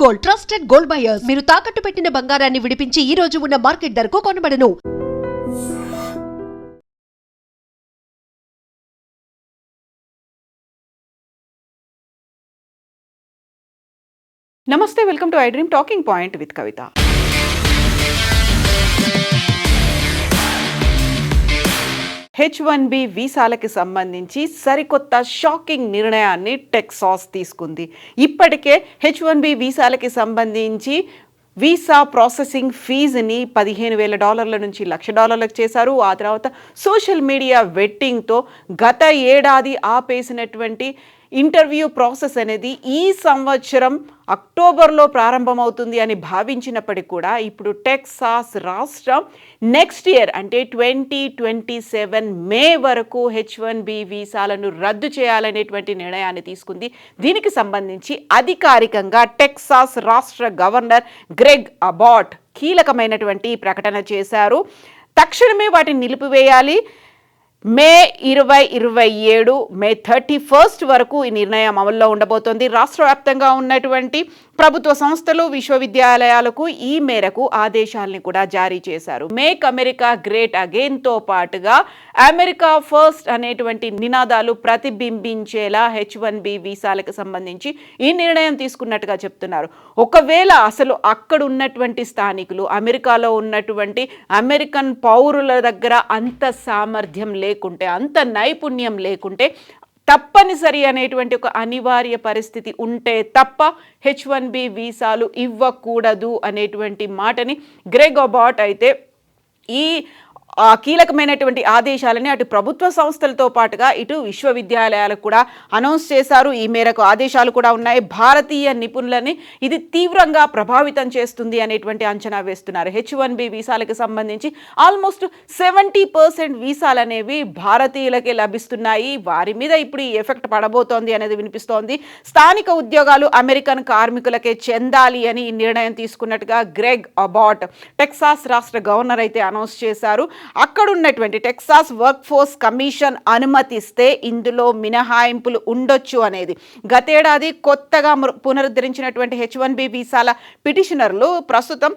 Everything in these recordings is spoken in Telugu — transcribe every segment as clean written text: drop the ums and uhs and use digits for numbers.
Gold, trusted gold buyers. మీరు తాకట్టు పెట్టిన బంగారాన్ని విడిపించి ఈ రోజు ఉన్న మార్కెట్ ధరకు కొనబడను. నమస్తే, welcome to I dream talking point with Kavitha. H1B వీసాలకి సంబంధించి సరికొత్త షాకింగ్ నిర్ణయాన్ని టెక్సాస్ తీసుకుంది. ఇప్పటికే H1B వీసాలకి సంబంధించి వీసా ప్రాసెసింగ్ ఫీజుని $15,000 నుంచి $1,00,000 చేశారు. ఆ తర్వాత సోషల్ మీడియా వెట్టింగ్తో గత ఏడాది ఆపేసినటువంటి ఇంటర్వ్యూ ప్రాసెస్ అనేది ఈ సంవత్సరం అక్టోబర్లో ప్రారంభమవుతుంది అని భావించినప్పటికీ కూడా ఇప్పుడు టెక్సాస్ రాష్ట్రం నెక్స్ట్ ఇయర్ అంటే 2027 మే వరకు H1B వీసాలను రద్దు చేయాలనేటువంటి నిర్ణయాన్ని తీసుకుంది. దీనికి సంబంధించి అధికారికంగా టెక్సాస్ రాష్ట్ర గవర్నర్ గ్రెగ్ అబాట్ కీలకమైనటువంటి ప్రకటన చేశారు. తక్షణమే వాటిని నిలిపివేయాలి. మే 2027 మే 31 వరకు ఈ నిర్ణయం అమల్లో ఉండబోతోంది. రాష్ట్ర వ్యాప్తంగా ఉన్నటువంటి ప్రభుత్వ సంస్థలు, విశ్వవిద్యాలయాలకు ఈ మేరకు ఆదేశాలని కూడా జారీ చేశారు. మేక్ అమెరికా గ్రేట్ అగైన్తో పాటుగా అమెరికా ఫస్ట్ అనేటువంటి నినాదాలు ప్రతిబింబించేలా H1B వీసాలకు సంబంధించి ఈ నిర్ణయం తీసుకున్నట్టుగా చెప్తున్నారు. ఒకవేళ అసలు అక్కడ ఉన్నటువంటి స్థానికులు, అమెరికాలో ఉన్నటువంటి అమెరికన్ పౌరుల దగ్గర అంత సామర్థ్యం లేకుంటే, అంత నైపుణ్యం లేకుంటే, తప్పనిసరి అనేటువంటి ఒక అనివార్య పరిస్థితి ఉంటే తప్ప H1B వీసాలు ఇవ్వకూడదు అనేటువంటి మాటని గ్రెగ్ అబాట్ అయితే ఈ కీలకమైనటువంటి ఆదేశాలని అటు ప్రభుత్వ సంస్థలతో పాటుగా ఇటు విశ్వవిద్యాలయాలకు కూడా అనౌన్స్ చేశారు. ఈ మేరకు ఆదేశాలు కూడా ఉన్నాయి. భారతీయ నిపుణులని ఇది తీవ్రంగా ప్రభావితం చేస్తుంది అనేటువంటి అంచనా వేస్తున్నారు. H1B వీసాలకు సంబంధించి ఆల్మోస్ట్ 70% వీసాలు అనేవి భారతీయులకే లభిస్తున్నాయి. వారి మీద ఇప్పుడు ఈ ఎఫెక్ట్ పడబోతోంది అనేది వినిపిస్తోంది. స్థానిక ఉద్యోగాలు అమెరికన్ కార్మికులకే చెందాలి అని ఈ నిర్ణయం తీసుకున్నట్టుగా గ్రెగ్ అబాట్ టెక్సాస్ రాష్ట్ర గవర్నర్ అయితే అనౌన్స్ చేశారు. అక్కడ ఉన్నటువంటి టెక్సాస్ వర్క్ ఫోర్స్ కమిషన్ అనుమతిస్తే ఇందులో మినహాయింపులు ఉండొచ్చు అనేది. గతేడాది కొత్తగా పునరుద్ధరించినటువంటి H1B వీసాల పిటిషనర్లు ప్రస్తుతం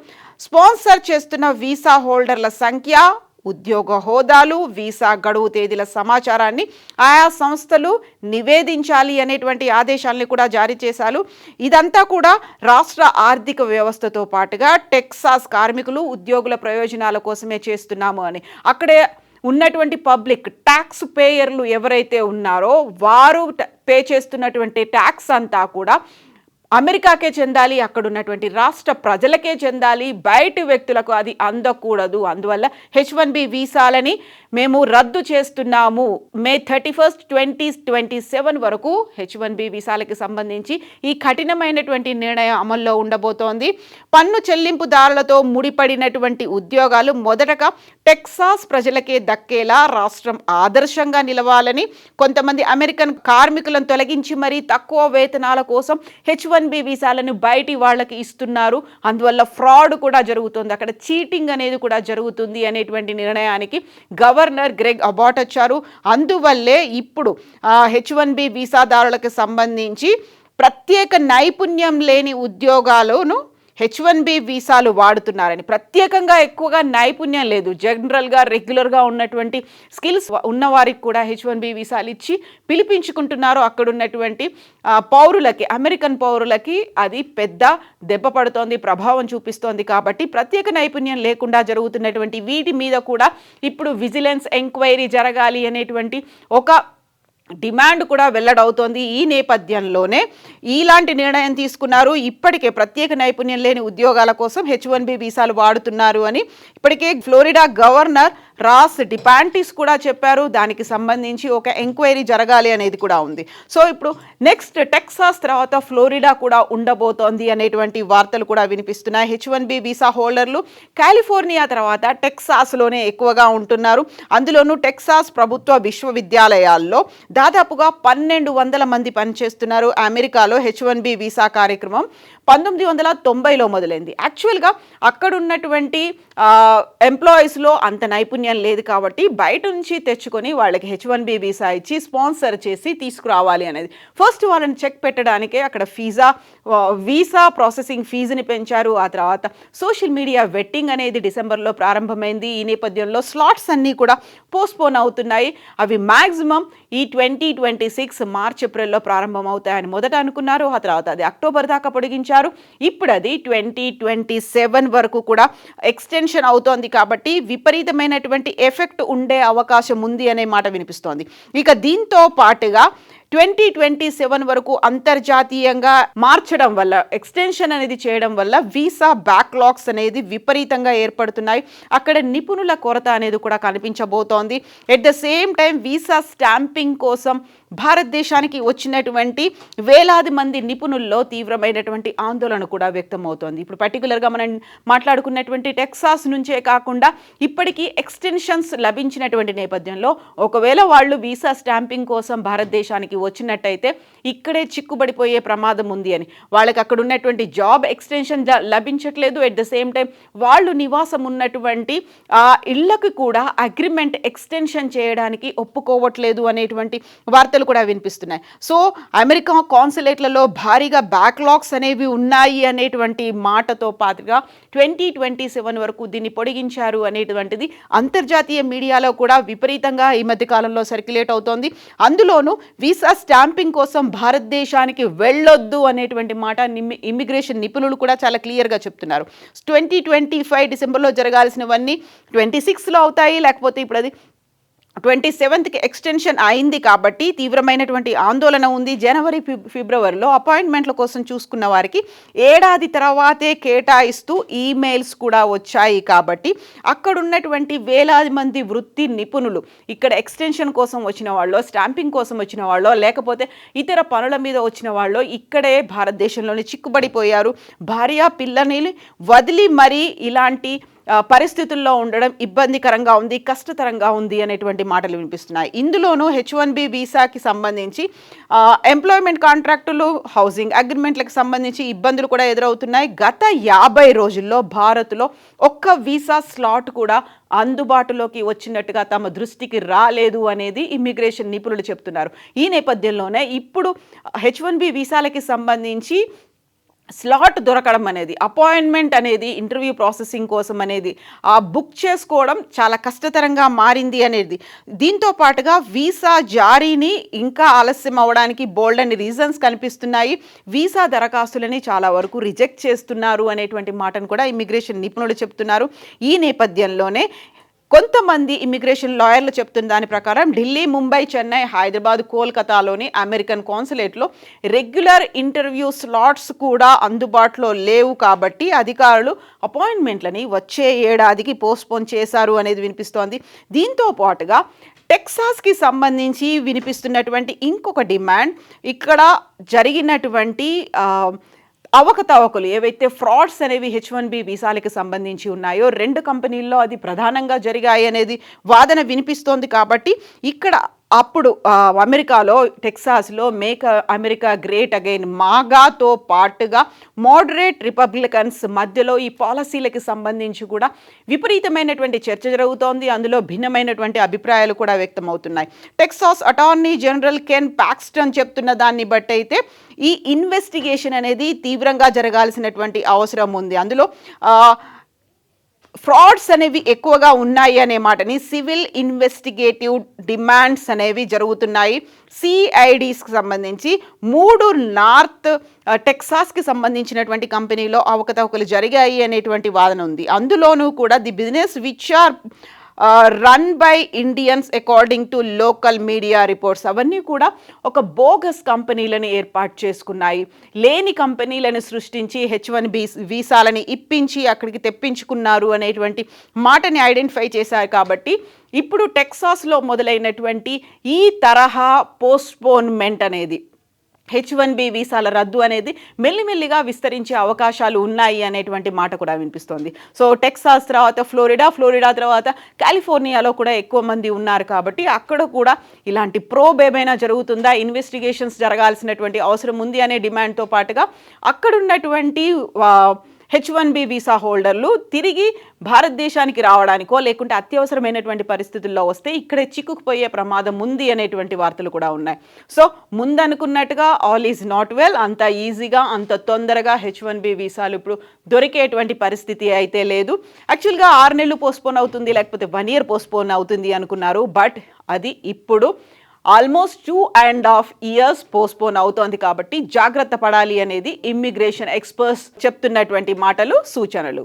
స్పాన్సర్ చేస్తున్న వీసా హోల్డర్ల సంఖ్య, ఉద్యోగ హోదాలు, వీసా గడువు తేదీల సమాచారాన్ని ఆయా సంస్థలు నివేదించాలి అనేటువంటి ఆదేశాలని కూడా జారీ చేశారు. ఇదంతా కూడా రాష్ట్ర ఆర్థిక వ్యవస్థతో పాటుగా టెక్సాస్ కార్మికులు, ఉద్యోగుల ప్రయోజనాల కోసమే చేస్తున్నాము అని. అక్కడే ఉన్నటువంటి పబ్లిక్ ట్యాక్స్ పేయర్లు ఎవరైతే ఉన్నారో వారు పే చేస్తున్నటువంటి ట్యాక్స్ అంతా కూడా అమెరికాకే చెందాలి, అక్కడ ఉన్నటువంటి రాష్ట్ర ప్రజలకే చెందాలి, బయటి వ్యక్తులకు అది అందకూడదు. అందువల్ల H1B వీసాలని మేము రద్దు చేస్తున్నాము. మే 31, 2027 వరకు H1B వీసాలకి సంబంధించి ఈ కఠినమైనటువంటి నిర్ణయం అమల్లో ఉండబోతోంది. పన్ను చెల్లింపుదారులతో ముడిపడినటువంటి ఉద్యోగాలు మొదటగా టెక్సాస్ ప్రజలకే దక్కేలా రాష్ట్రం ఆదర్శంగా నిలవాలని, కొంతమంది అమెరికన్ కార్మికులను తొలగించి మరీ తక్కువ వేతనాల కోసం H1B వీసాలను బయటి వాళ్ళకి ఇస్తున్నారు. అందువల్ల ఫ్రాడ్ కూడా జరుగుతుంది, అక్కడ చీటింగ్ అనేది కూడా జరుగుతుంది అనేటువంటి నిర్ణయానికి గవర్నర్ గ్రెగ్ అబాట్ వచ్చారు. అందువల్లే ఇప్పుడు H1B వీసాదారులకు సంబంధించి ప్రత్యేక నైపుణ్యం లేని ఉద్యోగాలను H1B వీసాలు వాడుతున్నారని, ప్రత్యేకంగా ఎక్కువగా నైపుణ్యం లేదు, జనరల్గా రెగ్యులర్గా ఉన్నటువంటి స్కిల్స్ ఉన్నవారికి కూడా H1B వీసాలు ఇచ్చి పిలిపించుకుంటున్నారు. అక్కడ ఉన్నటువంటి పౌరులకి, అమెరికన్ పౌరులకి అది పెద్ద దెబ్బ పడుతోంది, ప్రభావం చూపిస్తోంది. కాబట్టి ప్రత్యేక నైపుణ్యం లేకుండా జరుగుతున్నటువంటి వీటి మీద కూడా ఇప్పుడు విజిలెన్స్ ఎంక్వైరీ జరగాలి అనేటువంటి ఒక డిమాండ్ కూడా వెల్లడవుతోంది. ఈ నేపథ్యంలోనే ఇలాంటి నిర్ణయం తీసుకున్నారు. ఇప్పటికే ప్రత్యేక నైపుణ్యం లేని ఉద్యోగాల కోసం H1B వీసాలు వాడుతున్నారు అని ఇప్పటికే ఫ్లోరిడా గవర్నర్ రాస్ డిపాంటిస్ కూడా చెప్పారు. దానికి సంబంధించి ఒక ఎంక్వైరీ జరగాలి అనేది కూడా ఉంది. సో ఇప్పుడు నెక్స్ట్ టెక్సాస్ తర్వాత ఫ్లోరిడా కూడా ఉండబోతోంది అనేటువంటి వార్తలు కూడా వినిపిస్తున్నాయి. H1B వీసా హోల్డర్లు కాలిఫోర్నియా తర్వాత టెక్సాస్లోనే ఎక్కువగా ఉంటున్నారు. అందులోనూ టెక్సాస్ ప్రభుత్వ విశ్వవిద్యాలయాల్లో దాదాపుగా 1,200 మంది పనిచేస్తున్నారు. అమెరికాలో H1B వీసా కార్యక్రమం 1990లో మొదలైంది. యాక్చువల్గా అక్కడ ఉన్నటువంటి ఎంప్లాయీస్లో అంత నైపుణ్యం లేదు కాబట్టి బయట నుంచి తెచ్చుకొని వాళ్ళకి H1B వీసా ఇచ్చి స్పాన్సర్ చేసి తీసుకురావాలి అనేది. ఫస్ట్ వాళ్ళని చెక్ పెట్టడానికే అక్కడ వీసా ప్రాసెసింగ్ ఫీజుని పెంచారు. ఆ తర్వాత సోషల్ మీడియా వెట్టింగ్ అనేది డిసెంబర్లో ప్రారంభమైంది. ఈ నేపథ్యంలో స్లాట్స్ అన్నీ కూడా పోస్ట్పోన్ అవుతున్నాయి. అవి మ్యాక్సిమం ఈ 2026 మార్చ్ ఏప్రిల్లో ప్రారంభం అవుతాయని మొదట అనుకున్నారు. ఆ తర్వాత అది అక్టోబర్ దాకా పొడిగించారు. ఇప్పుడు అది 2027 వరకు కూడా ఎక్స్టెన్షన్ అవుతోంది. కాబట్టి విపరీతమైనటువంటి ఎఫెక్ట్ ఉండే అవకాశం ఉంది అనే మాట వినిపిస్తోంది. ఇక దీంతో పాటుగా 2027 వరకు అంతర్జాతీయంగా మార్చడం వల్ల, ఎక్స్టెన్షన్ అనేది చేయడం వల్ల వీసా బ్యాక్లాగ్స్ అనేది విపరీతంగా ఏర్పడుతున్నాయి. అక్కడ నిపుణుల కొరత అనేది కూడా కనిపించబోతోంది. At the same time visa stamping కోసం భారతదేశానికి వచ్చినటువంటి వేలాది మంది నిపుణుల్లో తీవ్రమైనటువంటి ఆందోళన కూడా వ్యక్తమవుతోంది. ఇప్పుడు పర్టికులర్గా మనం మాట్లాడుకున్నటువంటి టెక్సాస్ నుంచే కాకుండా ఇప్పటికీ ఎక్స్టెన్షన్స్ లభించినటువంటి నేపథ్యంలో ఒకవేళ వాళ్ళు వీసా స్టాంపింగ్ కోసం భారతదేశానికి వచ్చినట్టయితే ఇక్కడే చిక్కుబడిపోయే ప్రమాదం ఉంది అని. వాళ్ళకి అక్కడ ఉన్నటువంటి జాబ్ ఎక్స్టెన్షన్ లభించట్లేదు. ఎట్ ద సేమ్ టైం వాళ్ళు నివాసం ఉన్నటువంటి ఇళ్లకు కూడా అగ్రిమెంట్ ఎక్స్టెన్షన్ చేయడానికి ఒప్పుకోవట్లేదు అనేటువంటి వార్తలు కూడా వినిపిస్తున్నాయి. సో అమెరికా కాన్సులేట్లలో భారీగా బ్యాక్లాగ్స్ అనేవి ఉన్నాయి అనేటువంటి మాటతో పాటుగా 2027 వరకు దీన్ని పొడిగించారు అనేటువంటిది అంతర్జాతీయ మీడియాలో కూడా విపరీతంగా ఈ మధ్య కాలంలో సర్క్యులేట్ అవుతోంది. అందులోనూ వీసా స్టాంపింగ్ కోసం భారతదేశానికి వెళ్ళొద్దు అనేటువంటి మాట ఇమ్మిగ్రేషన్ నిపుణులు కూడా చాలా క్లియర్గా చెప్తున్నారు. 2025 డిసెంబర్లో జరగాల్సినవన్నీ 26లో అవుతాయి, లేకపోతే ఇప్పుడు అది 27కి ఎక్స్టెన్షన్ అయింది. కాబట్టి తీవ్రమైనటువంటి ఆందోళన ఉంది. జనవరి ఫిబ్రవరిలో అపాయింట్మెంట్ల కోసం చూసుకున్న వారికి ఏడాది తర్వాతే కేటాయిస్తూ ఈమెయిల్స్ కూడా వచ్చాయి. కాబట్టి అక్కడ ఉన్నటువంటి వేలాది మంది వృత్తి నిపుణులు ఇక్కడ ఎక్స్టెన్షన్ కోసం వచ్చిన వాళ్ళు, స్టాంపింగ్ కోసం వచ్చిన వాళ్ళు, లేకపోతే ఇతర పనుల మీద వచ్చిన వాళ్ళు ఇక్కడే భారతదేశంలోనే చిక్కుబడిపోయారు. భార్య పిల్లని వదిలి మరీ ఇలాంటి పరిస్థితుల్లో ఉండడం ఇబ్బందికరంగా ఉంది, కష్టతరంగా ఉంది అనేటువంటి మాటలు వినిపిస్తున్నాయి. ఇందులోనూ H1B వీసాకి సంబంధించి ఎంప్లాయ్మెంట్ కాంట్రాక్టులు, హౌసింగ్ అగ్రిమెంట్లకు సంబంధించి ఇబ్బందులు కూడా ఎదురవుతున్నాయి. గత 50 రోజుల్లో భారత్లో ఒక్క వీసా స్లాట్ కూడా అందుబాటులోకి వచ్చినట్టుగా తమ దృష్టికి రాలేదు అనేది ఇమ్మిగ్రేషన్ నిపుణులు చెప్తున్నారు. ఈ నేపథ్యంలోనే ఇప్పుడు H1B వీసాలకి సంబంధించి స్లాట్ దొరకడం అనేది, అపాయింట్మెంట్ అనేది ఇంటర్వ్యూ ప్రాసెసింగ్ కోసం అనేది బుక్ చేసుకోవడం చాలా కష్టతరంగా మారింది అనేది. దీంతో పాటుగా వీసా జారీని ఇంకా ఆలస్యం అవ్వడానికి బోల్డ్ అని రీజన్స్ కనిపిస్తున్నాయి. వీసా దరఖాస్తులని చాలా వరకు రిజెక్ట్ చేస్తున్నారు అనేటువంటి మాటను కూడా ఇమ్మిగ్రేషన్ నిపుణులు చెప్తున్నారు. ఈ నేపథ్యంలోనే కొంతమంది ఇమిగ్రేషన్ లాయర్లు చెప్తున్న దాని ప్రకారం ఢిల్లీ, ముంబై, చెన్నై, హైదరాబాద్, కోల్కతాలోని అమెరికన్ కాన్సులేట్లో రెగ్యులర్ ఇంటర్వ్యూ స్లాట్స్ కూడా అందుబాటులో లేవు. కాబట్టి అధికారులు అపాయింట్మెంట్లని వచ్చే ఏడాదికి పోస్ట్పోన్ చేశారు అనేది వినిపిస్తోంది. దీంతో పాటుగా టెక్సాస్కి సంబంధించి వినిపిస్తున్నటువంటి ఇంకొక డిమాండ్, ఇక్కడ జరిగినటువంటి అవకతవకలు ఏవైతే ఫ్రాడ్స్ అనేవి H1B వీసాలకు సంబంధించి ఉన్నాయో 2 కంపెనీల్లో అది ప్రధానంగా జరిగాయి అనేది వాదన వినిపిస్తోంది. కాబట్టి ఇక్కడ అప్పుడు అమెరికాలో టెక్సాస్లో మేక్ అమెరికా గ్రేట్ అగైన్ మాగాతో పాటుగా మోడరేట్ రిపబ్లికన్స్ మధ్యలో ఈ పాలసీలకు సంబంధించి కూడా విపరీతమైనటువంటి చర్చ జరుగుతోంది. అందులో భిన్నమైనటువంటి అభిప్రాయాలు కూడా వ్యక్తమవుతున్నాయి. టెక్సాస్ అటార్నీ జనరల్ కెన్ పాక్స్టన్ చెప్తున్న దాన్ని బట్టి అయితే ఈ ఇన్వెస్టిగేషన్ అనేది తీవ్రంగా జరగాల్సినటువంటి అవసరం ఉంది. అందులో ఫ్రాడ్స్ అనేవి ఎక్కువగా ఉన్నాయి అనే మాటని, సివిల్ ఇన్వెస్టిగేటివ్ డిమాండ్స్ అనేవి జరుగుతున్నాయి. సిఐడిస్కి సంబంధించి 3 నార్త్ టెక్సాస్కి సంబంధించినటువంటి కంపెనీలో అవకతవకలు జరిగాయి అనేటువంటి వాదన ఉంది. అందులోనూ కూడా the business which are run by Indians according to local media reports అవన్నీ కూడా ఒక బోగస్ కంపెనీలను ఏర్పాటు చేసుకున్నాయి. లేని కంపెనీలను సృష్టించి H1B వీసాలని ఇప్పించి అక్కడికి తెప్పించుకున్నారు అనేటువంటి మాటని ఐడెంటిఫై చేశారు. కాబట్టి ఇప్పుడు టెక్సాస్లో మొదలైనటువంటి ఈ తరహా పోస్ట్పోన్మెంట్ అనేది H1B వీసాల రద్దు అనేది మెల్లిమెల్లిగా విస్తరించే అవకాశాలు ఉన్నాయి అనేటువంటి మాట కూడా వినిపిస్తోంది. సో టెక్సాస్ తర్వాత ఫ్లోరిడా తర్వాత కాలిఫోర్నియాలో కూడా ఎక్కువ మంది ఉన్నారు కాబట్టి అక్కడ కూడా ఇలాంటి ప్రోబ్ ఏమైనా జరుగుతుందా, ఇన్వెస్టిగేషన్స్ జరగాల్సినటువంటి అవసరం ఉంది అనే డిమాండ్తో పాటుగా అక్కడ ఉన్నటువంటి H1B వీసా హోల్డర్లు తిరిగి భారతదేశానికి రావడానికో లేకుంటే అత్యవసరమైనటువంటి పరిస్థితుల్లో వస్తే ఇక్కడే చిక్కుకుపోయే ప్రమాదం ఉంది అనేటువంటి వార్తలు కూడా ఉన్నాయి. సో ముందనుకున్నట్టుగా ఆల్ ఈజ్ నాట్ వెల్, అంత ఈజీగా అంత తొందరగా H1B వీసాలు ఇప్పుడు దొరికేటువంటి పరిస్థితి అయితే లేదు. యాక్చువల్గా 6 నెలలు పోస్ట్పోన్ అవుతుంది, లేకపోతే 1 year పోస్ట్పోన్ అవుతుంది అనుకున్నారు. బట్ అది ఇప్పుడు ఆల్మోస్ట్ 2.5 years పోస్ట్పోన్ అవుతోంది. కాబట్టి జాగ్రత్త పడాలి అనేది ఇమ్మిగ్రేషన్ ఎక్స్పర్ట్స్ చెప్తున్నటువంటి మాటలు, సూచనలు.